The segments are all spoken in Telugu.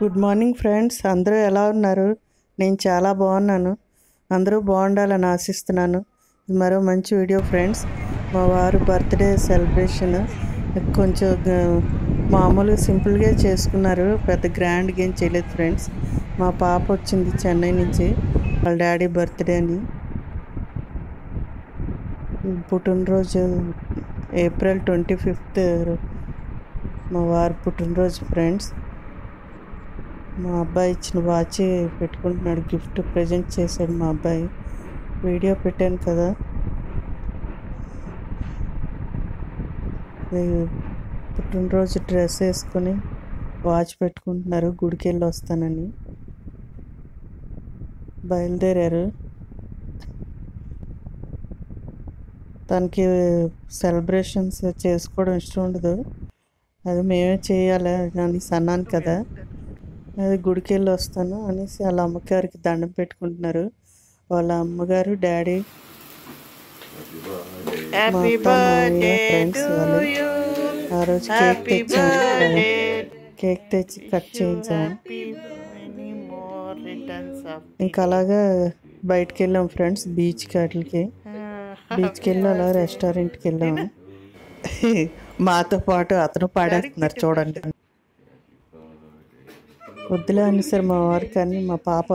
గుడ్ మార్నింగ్ ఫ్రెండ్స్, అందరూ ఎలా ఉన్నారు? నేను చాలా బాగున్నాను. అందరూ బాగుండాలని ఆశిస్తున్నాను. ఇది మరో మంచి వీడియో ఫ్రెండ్స్. మా వారు బర్త్డే సెలబ్రేషన్ కొంచెం మామూలుగా సింపుల్గా చేసుకున్నారు. పెద్ద గ్రాండ్గా ఏం చేయలేదు ఫ్రెండ్స్. మా పాప వచ్చింది చెన్నై నుంచి, వాళ్ళ డాడీ బర్త్డే అని. పుట్టినరోజు ఏప్రిల్ 25th మా వారు పుట్టినరోజు ఫ్రెండ్స్. మా అబ్బాయి ఇచ్చిన వాచ్ పెట్టుకుంటున్నాడు, గిఫ్ట్ ప్రజెంట్ చేశాడు మా అబ్బాయి. వీడియో పెట్టాను కదా. పుట్టినరోజు డ్రెస్ వేసుకొని వాచ్ పెట్టుకుంటున్నారు. గుడికి వెళ్ళి వస్తానని బయలుదేరారు. తనకి సెలబ్రేషన్స్ చేసుకోవడం ఇష్టం ఉండదు, అది మేమే చేయాలి అని అన్నాను కదా. అది గుడికి వెళ్ళి వస్తాను అనేసి వాళ్ళ అమ్మగారికి దండం పెట్టుకుంటున్నారు. వాళ్ళ అమ్మగారు, డాడీ, ఫ్రెండ్స్ వాళ్ళు. ఆ రోజు కేక్ తెచ్చి కట్ చేయించాము. ఇంకా అలాగా బయటకు వెళ్ళాం ఫ్రెండ్స్, బీచ్కి వెళ్ళి అలా రెస్టారెంట్కి వెళ్ళాము. మాతో పాటు అతను పాడేస్తున్నారు చూడండి. వద్దులే అనేసారు మా వారు, కానీ మా పాప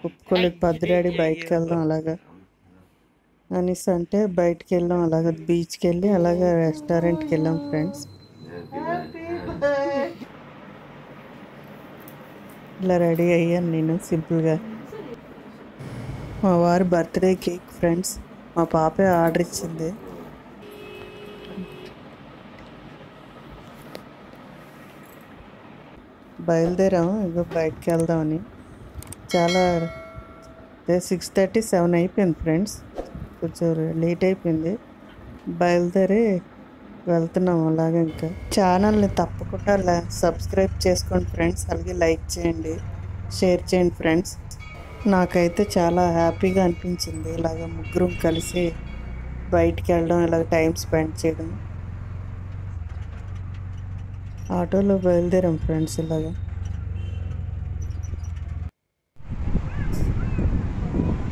ఒప్పుకోలేదు. డాడీ బయటకు వెళ్దాం అలాగా అనేసి అంటే బయటకు వెళ్ళాం. అలాగ బీచ్కి వెళ్ళి అలాగ రెస్టారెంట్కి వెళ్ళాం ఫ్రెండ్స్. ఇలా రెడీ అయ్యాను నేను సింపుల్గా. మా వారి బర్త్డే కేక్ ఫ్రెండ్స్, మా పాపే ఆర్డర్ ఇచ్చింది. బయలుదేరాము, ఇగో బయటకు వెళ్దామని. చాలా 6:30, 7 అయిపోయింది ఫ్రెండ్స్. కొంచెం లేట్ అయిపోయింది. బయలుదేరి వెళ్తున్నాము అలాగే. ఇంకా ఛానల్ని తప్పకుండా సబ్స్క్రైబ్ చేసుకోండి ఫ్రెండ్స్, అలాగే లైక్ చేయండి, షేర్ చేయండి ఫ్రెండ్స్. నాకైతే చాలా హ్యాపీగా అనిపించింది ఇలాగ ముగ్గురం కలిసి బయటికి వెళ్ళడం, ఇలాగ టైం స్పెండ్ చేయడం. ఆటోలో బయలుదేరాం ఫ్రెండ్స్. ఇలాగా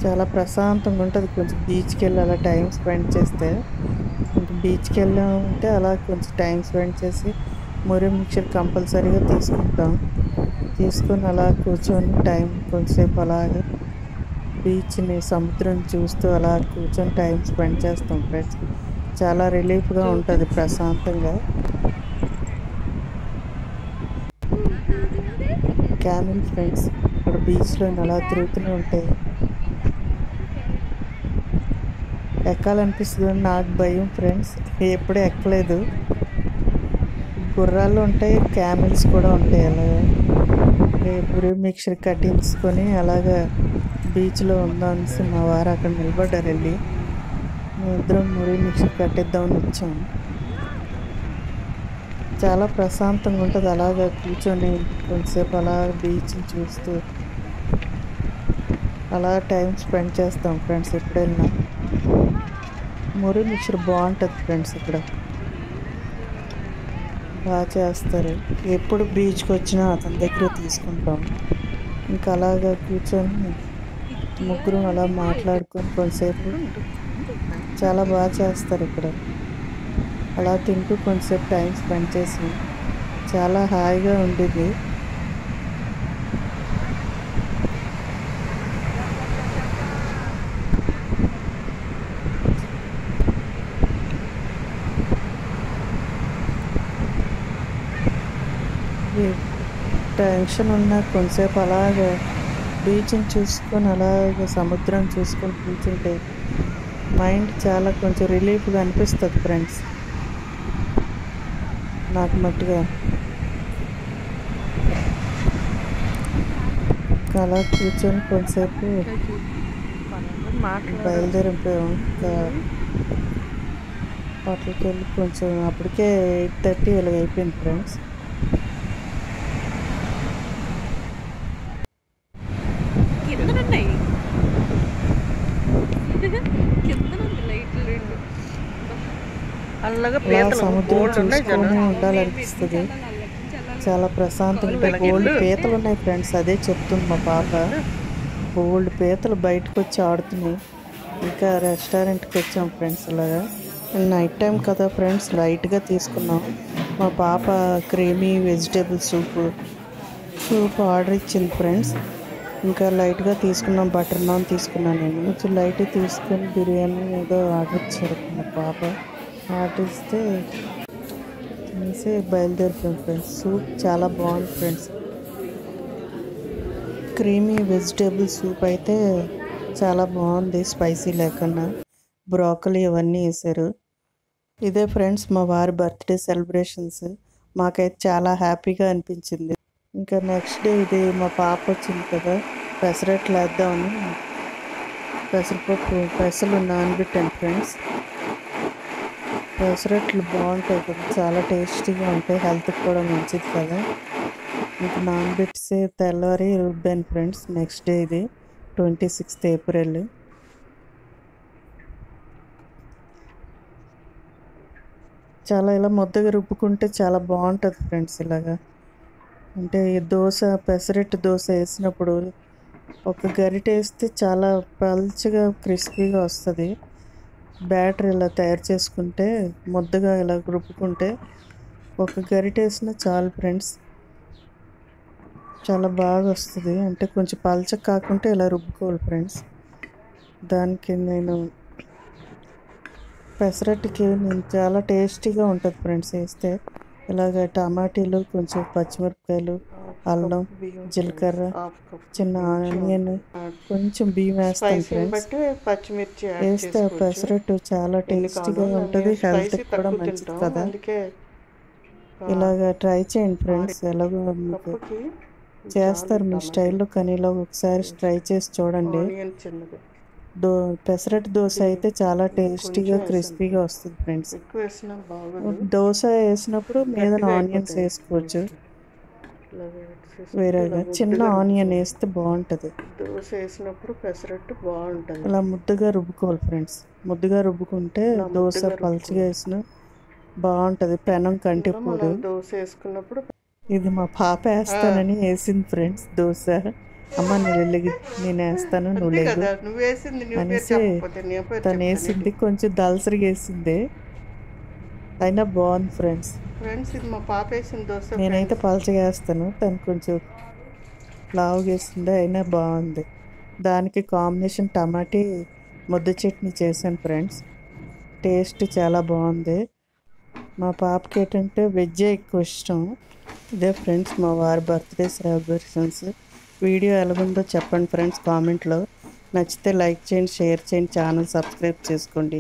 చాలా ప్రశాంతంగా ఉంటుంది. కొంచెం బీచ్కి వెళ్ళి అలా టైం స్పెండ్ చేస్తే, ఇంకా బీచ్కి వెళ్ళామంటే అలా కొంచెం టైం స్పెండ్ చేసి మురి మిక్చర్ కంపల్సరీగా తీసుకొని అలా కూర్చొని టైం కొంచెంసేపు అలాగే బీచ్ని, సముద్రం చూస్తూ అలా కూర్చొని టైం స్పెండ్ చేస్తాం ఫ్రెండ్స్. చాలా రిలీఫ్గా ఉంటుంది, ప్రశాంతంగా. క్యామెల్ ఫ్రెండ్స్ ఇక్కడ బీచ్లో అలా తిరుగుతూనే ఉంటాయి. ఎక్కాలనిపిస్తుంది, నాకు భయం ఫ్రెండ్స్, ఎప్పుడూ ఎక్కలేదు. గుర్రాలు ఉంటాయి, క్యామెల్స్ కూడా ఉంటాయి. అలాగా పూరి మిక్చర్ కట్టించుకొని అలాగా బీచ్లో ఉందామనేసి మా వారు అక్కడ నిలబడ్డారు. వెళ్ళి మేమిద్దరం పూరి మిక్చర్ కట్టిద్దామని వచ్చాము. చాలా ప్రశాంతంగా ఉంటుంది అలాగా కూర్చొని కొంతసేపు అలా బీచ్ని చూస్తూ అలా టైం స్పెండ్ చేస్తాం ఫ్రెండ్స్. ఎప్పుడైనా మురి మిక్చర్ బాగుంటుంది ఫ్రెండ్స్, ఇక్కడ బాగా చేస్తారు. ఎప్పుడు బీచ్కి వచ్చినా అతని దగ్గర తీసుకుంటాం. ఇంకా అలాగా కూర్చొని ముగ్గురం అలా మాట్లాడుకొని కొంతసేపు చాలా బాగా చేస్తారు ఇక్కడ. అలా తింటూ కొంతసేపు టైం స్పెండ్ చేసి చాలా హాయిగా ఉండేది. టెన్షన్ ఉన్న కొంతసేపు అలాగే బీచ్ని చూసుకొని అలాగే సముద్రం చూసుకొని కూర్చుంటే మైండ్ చాలా కొంచెం రిలీఫ్గా అనిపిస్తుంది ఫ్రెండ్స్. నాకు మట్టుగా అలా కూర్చొని కొంతసేపు బయలుదేరిపోయాము. ఇంకా హోటల్కి వెళ్ళి కొంచెం అప్పటికే 8:30 ఇలాగ అయిపోయింది ఫ్రెండ్స్. సముద్రం చూసుకొని ఉండాలనిపిస్తుంది. చాలా ప్రశాంతంగా బోల్డ్ పీతలు ఉన్నాయి ఫ్రెండ్స్. అదే చెప్తుంది మా పాప. బోల్డ్ పీతలు బయటకు వచ్చి ఆడుతున్నాయి. ఇంకా రెస్టారెంట్కి వచ్చాం ఫ్రెండ్స్. ఇలాగా నైట్ టైం కదా ఫ్రెండ్స్, లైట్గా తీసుకున్నాం. మా పాప క్రీమీ వెజిటేబుల్ సూప్ ఆర్డర్ ఇచ్చింది ఫ్రెండ్స్. ఇంకా లైట్గా తీసుకున్నాం. బటర్ నాన్ తీసుకున్నాను నేను. కొంచెం లైట్ తీసుకొని బిర్యానీ ఏదో ఆర్డర్ ఇచ్చారు మా పాప. ఆర్డర్ ఇస్తే తినేసి బయలుదేరుతాం ఫ్రెండ్స్. సూప్ చాలా బాగుంది ఫ్రెండ్స్. క్రీమీ వెజిటేబుల్ సూప్ అయితే చాలా బాగుంది, స్పైసీ లేకుండా. బ్రోకలీ అవన్నీ వేసారు. ఇదే ఫ్రెండ్స్ మా వారి బర్త్డే సెలబ్రేషన్స్. మాకైతే చాలా హ్యాపీగా అనిపించింది. ఇంకా నెక్స్ట్ డే ఇది మా పాప వచ్చింది కదా, పెసరట్లు వేద్దామని పెసలు నానబెట్టాను ఫ్రెండ్స్. పెసరట్లు బాగుంటాయి కదా, చాలా టేస్టీగా ఉంటాయి, హెల్త్కి కూడా మంచిది కదా. ఇంకా నానబెట్టేసి తెల్లవారి రుబ్బాను ఫ్రెండ్స్. నెక్స్ట్ డే ఇది 26th April. చాలా ఇలా ముద్దగా రుబ్బుకుంటే చాలా బాగుంటుంది ఫ్రెండ్స్. ఇలాగా అంటే పెసరట్టు దోశ వేసినప్పుడు ఒక గరిట వేస్తే చాలా పల్చగా క్రిస్పీగా వస్తుంది. బ్యాటర్ ఇలా తయారు చేసుకుంటే ముద్దగా ఇలా రుబ్బుకుంటే ఒక గరిట వేసినా చాలు ఫ్రెండ్స్, చాలా బాగా వస్తుంది. అంటే కొంచెం పల్చగా కాకుంటే ఇలా రుబ్బుకోవాలి ఫ్రెండ్స్. దానికి నేను పెసరట్టుకి చాలా టేస్టీగా ఉంటుంది ఫ్రెండ్స్ వేస్తే. ఇలాగ టమాటీలు, కొంచెం పచ్చిమిరపకాయలు, అల్లం, జీలకర్ర, చిన్న ఆనియన్, కొంచెం బియ్యం వేస్తాను ఫ్రెండ్స్. వేస్తే పెసరట్టు చాలా టేస్టీగా ఉంటుంది, హెల్త్కి కూడా మంచిది కదా. ఇలాగ ట్రై చేయండి ఫ్రెండ్స్. ఎలాగో మీకు చేస్తారు మీ స్టైల్లో, కానీ ఇలా ఒకసారి ట్రై చేసి చూడండి. పెసరట్టు దోశ అయితే చాలా టేస్టీగా క్రిస్పీగా వస్తుంది ఫ్రెండ్స్. దోశ వేసినప్పుడు మీద ఆనియన్స్ వేసుకోవచ్చు, వేరేగా చిన్న ఆనియన్ వేస్తే బాగుంటుంది. దోశ వేసినప్పుడు పెసరట్టు బాగుంటుంది. ఇలా ముద్దగా రుబ్బుకోవాలి ఫ్రెండ్స్. ముద్దగా రుబ్బుకుంటే దోశ పల్చగా వేసిన బాగుంటుంది, పెనం కంటిపోదు. దోశ వేసుకున్నప్పుడు ఇది మా పాప వేస్తానని వేసింది ఫ్రెండ్స్ దోశ. అమ్మ నేను వేస్తాను, నువ్వు లేదు అనేసి తను వేసింది. కొంచెం దలసరిగా వేసింది, అయినా బాగుంది ఫ్రెండ్స్. ఇది మా పాప వేసిన దోశ. నేనైతే పలచగా వేస్తాను, తను కొంచెం లావుగా వేసింది, అయినా బాగుంది. దానికి కాంబినేషన్ టమాటీ ముద్ద చట్నీ చేశాను ఫ్రెండ్స్. టేస్ట్ చాలా బాగుంది. మా పాపకి ఏంటంటే వెజ్జే ఎక్కువ ఇష్టం. ఇదే ఫ్రెండ్స్ మా వారి బర్త్డే సెలబ్రేషన్స్. వీడియో ఎలాగుందో చెప్పండి ఫ్రెండ్స్ కామెంట్లో. నచ్చితే లైక్ చేయండి, షేర్ చేయండి, ఛానల్ సబ్స్క్రైబ్ చేసుకోండి.